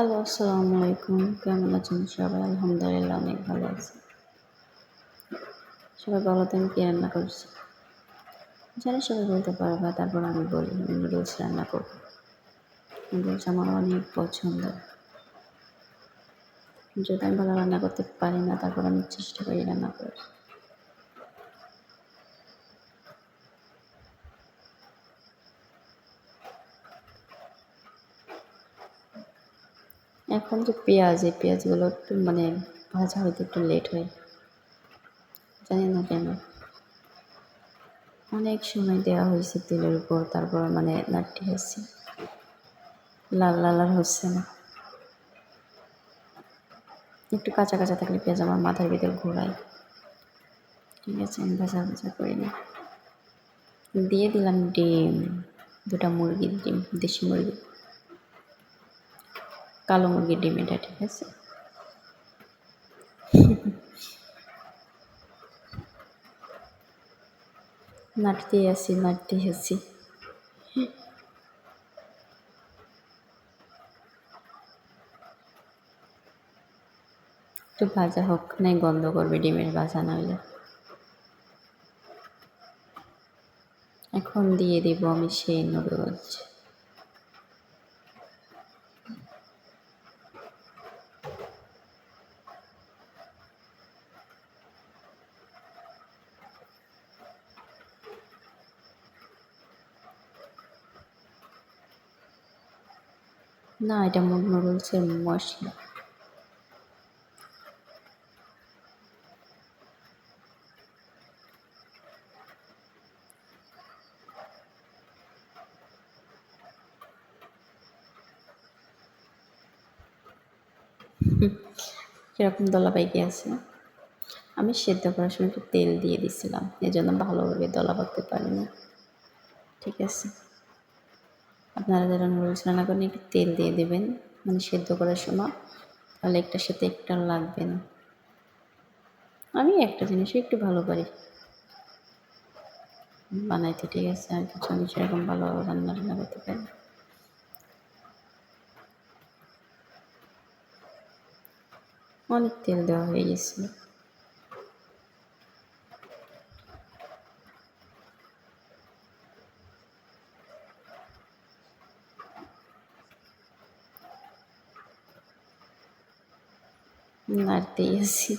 Hello, আসসালামু আলাইকুম। কেমন আছেন সবাই? আলহামদুলিল্লাহ অনেক ভালো আছি। সবাই বলো তো আমি কী রান্না করছি? জানি সবাই বলতে পারবা, তারপর আমি বলি নুডলস রান্না করব। নুডলস আমার অনেক পছন্দ। যদি আমি ভালো রান্না করতে পারি না, তারপর আমি চেষ্টা করি রান্না করার। এখন যে পেঁয়াজ, এই পেঁয়াজগুলো একটু ভাজা হইতে একটু লেট হয়, জানি না কেন। অনেক সময় দেওয়া হয়েছে তেলের উপর, তারপর নাড়তে হয়েছে, লাল লাল আর হচ্ছে না। একটু কাঁচা কাঁচা থাকলে পেঁয়াজ আমার মাথার ভিতর ঘোরায়। ঠিক আছে, আমি ভাজা ভাজা করি না। দিয়ে দিলাম ডিম, 2টা মুরগির ডিম, দেশি মুরগি, কালো মুরগির ডিম এটা। ঠিক আছে, নাড়তেই আছি। একটু ভাজা হোক, নাই গন্ধ করবে ডিমের ভাজা না হলে। এখন দিয়ে দিব আমি সেই নুডলস। না, এটা নুডলসের মশলা। কিরকম দলা পাইকে আছে। আমি সেদ্ধ করার সময় একটু তেল দিয়ে দিছিলাম, এই জন্য ভালোভাবে দলা পাকতে পারিনি। ঠিক আছে, আপনারা যারা নুডলস রান্না করেন একটু তেল দিয়ে দেবেন, সেদ্ধ করার সময়, তাহলে একটার সাথে একটা লাগবে না। আমি একটা জিনিসই একটু ভালো পারি বানাইতে। ঠিক আছে, আর কিছু আমি সেরকম ভালো রান্না করতে পারি। অনেক তেল দেওয়া হয়ে গেছিল। নাড়তেই আছি।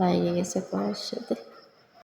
লাগে গেছে কড়াইয়ের সাথে।